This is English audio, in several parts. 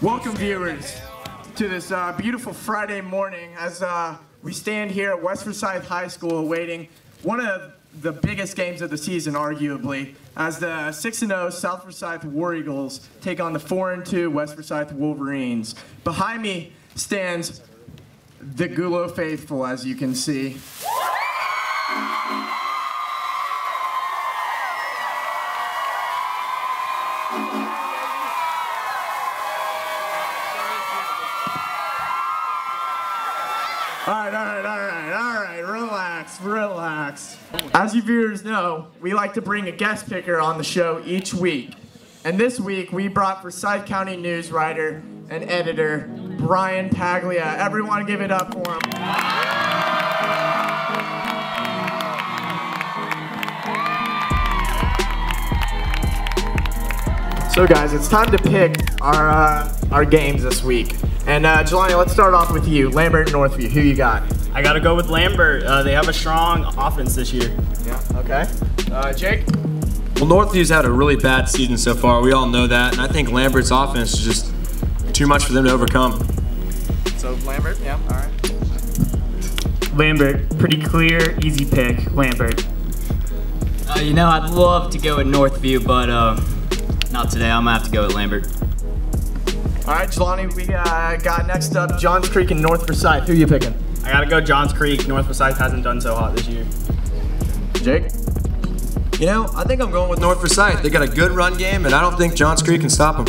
Welcome, viewers, to this beautiful Friday morning as we stand here at West Forsyth High School awaiting one of the biggest games of the season, arguably, as the 6-0 South Forsyth War Eagles take on the 4-2 West Forsyth Wolverines. Behind me stands the Gulo faithful, as you can see. All right, relax. As you viewers know, we like to bring a guest picker on the show each week. And this week, we brought Forsyth County News writer and editor, Brian Paglia. Everyone give it up for him. So guys, it's time to pick our games this week. And Jelani, let's start off with you. Lambert and Northview, who you got? I gotta go with Lambert. They have a strong offense this year. Yeah, okay. Jake? Well, Northview's had a really bad season so far. We all know that. And I think Lambert's offense is just too much for them to overcome. So Lambert, yeah, all right. Lambert, pretty clear, easy pick, Lambert. You know, I'd love to go with Northview, but not today. I'm gonna have to go with Lambert. All right, Jelani, we got next up Johns Creek and North Forsyth. Who are you picking? I gotta go Johns Creek. North Forsyth hasn't done so hot this year. Jake? You know, I think I'm going with North Forsyth. They got a good run game, and I don't think Johns Creek can stop them.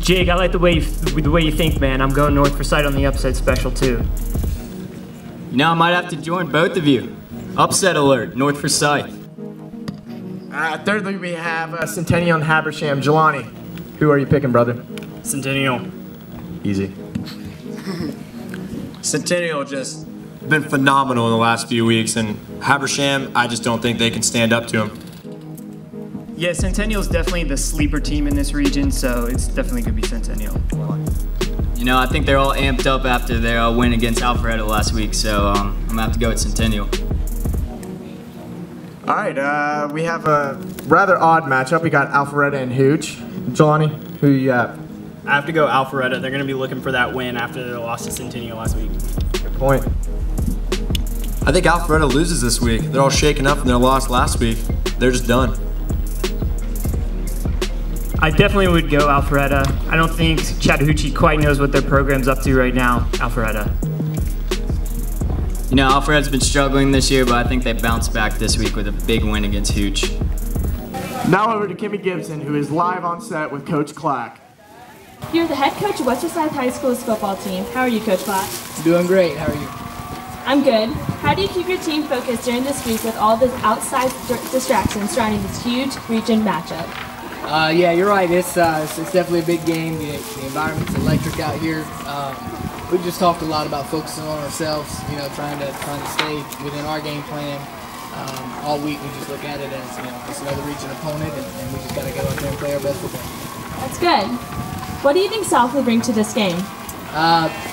Jake, I like the way you think, man. I'm going North Forsyth on the upset special too. You know, I might have to join both of you. Upset alert, North Forsyth. Thirdly, we have Centennial and Habersham. Jelani, who are you picking, brother? Centennial. Easy. Centennial just been phenomenal in the last few weeks, and Habersham, I just don't think they can stand up to them. Yeah, Centennial's definitely the sleeper team in this region, so it's definitely going to be Centennial. You know, I think they're all amped up after their win against Alpharetta last week, so I'm going to have to go with Centennial. All right, we have a rather odd matchup. We got Alpharetta and Hooch. Jelani, who you got? I have to go Alpharetta. They're going to be looking for that win after their loss to Centennial last week. Good point. I think Alpharetta loses this week. They're all shaken up from their loss last week. They're just done. I definitely would go Alpharetta. I don't think Chattahoochee quite knows what their program's up to right now, Alpharetta. You know, Alpharetta's been struggling this year, but I think they bounced back this week with a big win against Hooch. Now over to Kimmy Gibson, who is live on set with Coach Clack. You're the head coach of West Forsyth High School's football team. How are you, Coach Clack? Doing great. How are you? I'm good. How do you keep your team focused during this week with all the outside distractions surrounding this huge region matchup? Yeah, you're right. It's definitely a big game. The environment's electric out here. We just talked a lot about focusing on ourselves. You know, trying to stay within our game plan. All week we just look at it as, you know, it's another region opponent, and we just got to go out there and play our best football. That's good. What do you think South will bring to this game?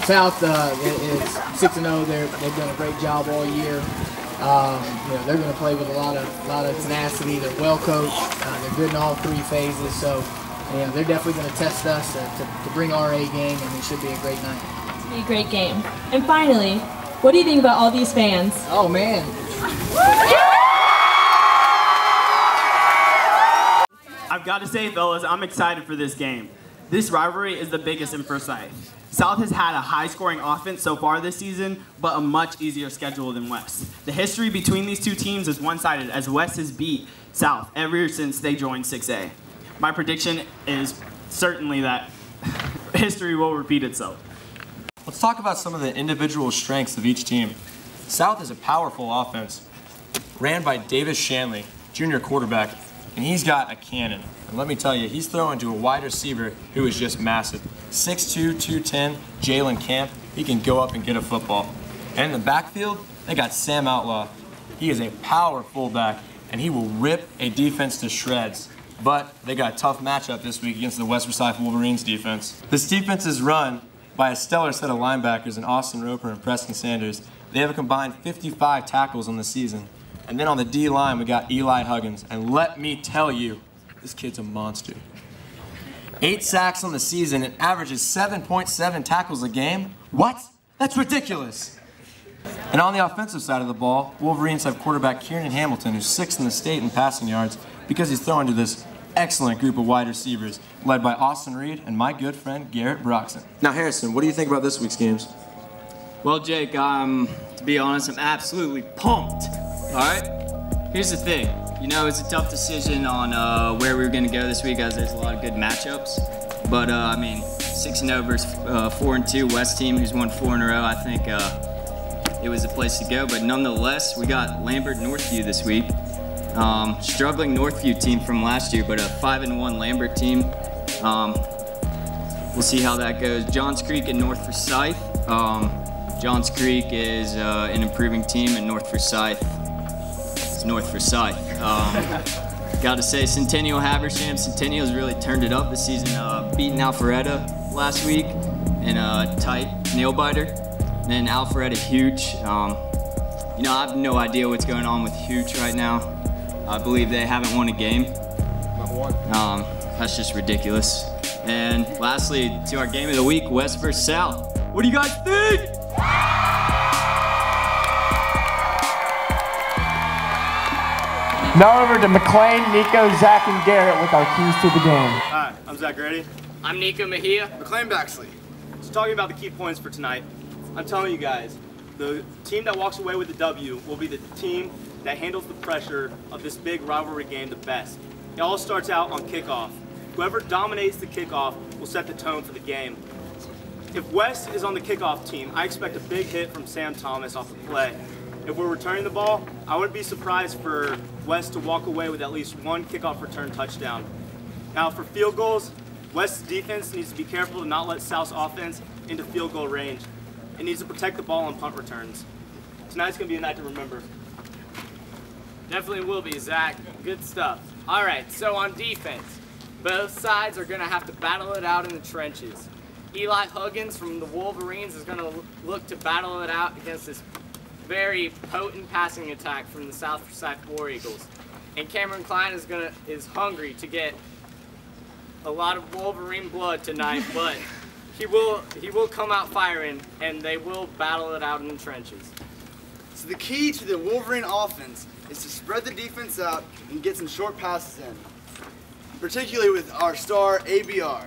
South is 6-0. They've done a great job all year. You know, they're going to play with a lot of tenacity. They're well coached. They're good in all three phases. So, you know, they're definitely going to test us to bring our A game, and it should be a great night. It's going to be a great game. And finally, what do you think about all these fans? Oh man. I've got to say, fellas, I'm excited for this game. This rivalry is the biggest in Forsyth. South has had a high-scoring offense so far this season, but a much easier schedule than West. The history between these two teams is one-sided, as West has beat South ever since they joined 6A. My prediction is certainly that history will repeat itself. Let's talk about some of the individual strengths of each team. South is a powerful offense, ran by Davis Shanley, junior quarterback, and he's got a cannon. And let me tell you, he's throwing to a wide receiver who is just massive. 6'2", 210, Jalen Camp. He can go up and get a football. And in the backfield, they got Sam Outlaw. He is a power fullback, and he will rip a defense to shreds. But they got a tough matchup this week against the West Forsyth Wolverines defense. This defense is run by a stellar set of linebackers in Austin Roper and Preston Sanders. They have a combined 55 tackles on the season. And then on the D-line, we got Eli Huggins. And let me tell you, this kid's a monster. 8 sacks on the season and averages 7.7 tackles a game? What? That's ridiculous. And on the offensive side of the ball, Wolverines have quarterback Kieran Hamilton, who's 6th in the state in passing yards because he's throwing to this excellent group of wide receivers led by Austin Reed and my good friend Garrett Broxton. Now Harrison, what do you think about this week's games? Well, Jake, to be honest, I'm absolutely pumped. All right? Here's the thing. You know, it's a tough decision on where we were going to go this week, as there's a lot of good matchups. But, I mean, 6-0 versus 4-2 West team, who's won 4 in a row. I think it was the place to go. But nonetheless, we got Lambert Northview this week. Struggling Northview team from last year, but a 5-1 Lambert team. We'll see how that goes. Johns Creek and North Forsyth. Johns Creek is an improving team, and North Forsyth is North Forsyth. Got to say, Centennial Habersham. Centennial's really turned it up this season, beating Alpharetta last week in a tight nail biter. And then Alpharetta huge. You know, I have no idea what's going on with Hooch right now. I believe they haven't won a game. That's just ridiculous. And lastly, to our game of the week, West versus South. What do you guys think? Now over to McLean, Nico, Zach, and Garrett with our keys to the game. Hi, I'm Zach Grady. I'm Nico Mejia. McLean Baxley. So talking about the key points for tonight, I'm telling you guys, the team that walks away with the W will be the team that handles the pressure of this big rivalry game the best. It all starts out on kickoff. Whoever dominates the kickoff will set the tone for the game. If West is on the kickoff team, I expect a big hit from Sam Thomas off the play. If we're returning the ball, I wouldn't be surprised for West to walk away with at least 1 kickoff return touchdown. Now for field goals, West's defense needs to be careful to not let South's offense into field goal range. It needs to protect the ball on punt returns. Tonight's gonna be a night to remember. Definitely will be, Zach. Good stuff. All right, so on defense, both sides are going to have to battle it out in the trenches. Eli Huggins from the Wolverines is going to look to battle it out against this very potent passing attack from the South Forsyth War Eagles. And Cameron Klein is hungry to get a lot of Wolverine blood tonight, but he will come out firing, and they will battle it out in the trenches. So the key to the Wolverine offense is to spread the defense out and get some short passes in, particularly with our star ABR.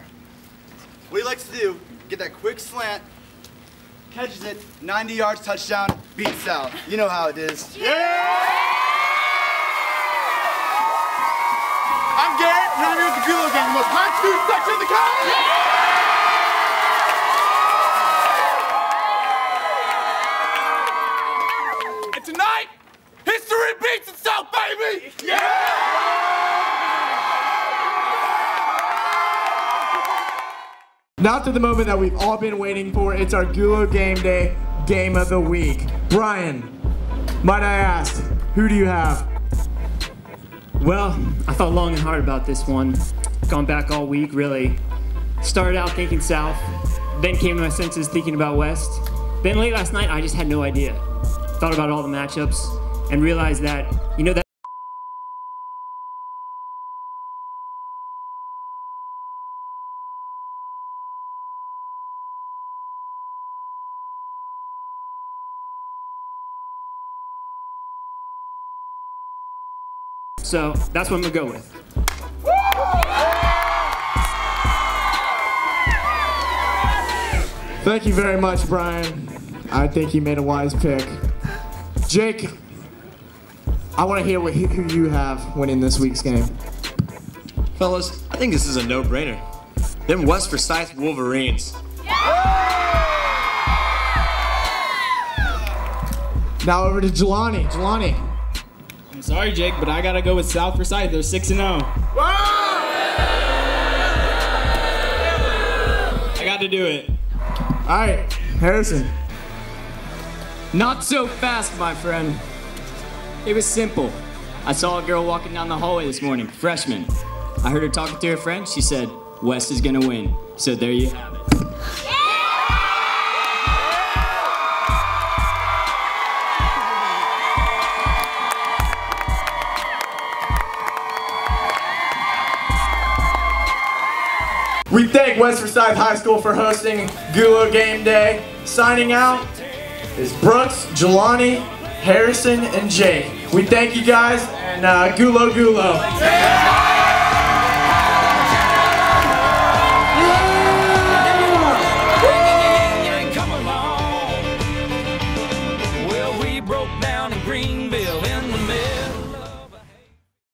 What he likes to do, get that quick slant, catches it, 90 yards, touchdown, beats South. You know how it is. Yeah! I'm Garrett, and I'm here with the Gulo Gameday, the most high-school section of the country. Tonight, history beats itself, baby! Yeah! Now to the moment that we've all been waiting for. It's our Gulo Gameday Game of the Week. Brian, might I ask, who do you have? Well, I thought long and hard about this one. Gone back all week, really. Started out thinking South, then came to my senses thinking about West. Then late last night, I just had no idea. Thought about all the matchups and realized that, you know, that so that's what I'm gonna go with. Thank you very much, Brian. I think you made a wise pick. Jake, I want to hear who you have winning this week's game. Fellas, I think this is a no-brainer. Them West Forsyth Wolverines. Now over to Jelani. Jelani. I'm sorry, Jake, but I gotta go with South Forsyth. They're 6-0. I got to do it. All right, Harrison. Not so fast, my friend. It was simple. I saw a girl walking down the hallway this morning, freshman. I heard her talking to her friend. She said, West is gonna win. So there you have it. We thank West Forsyth High School for hosting Gulo Game Day. Signing out is Brooks, Jelani, Harrison, and Jake. We thank you guys, and Gulo Gulo.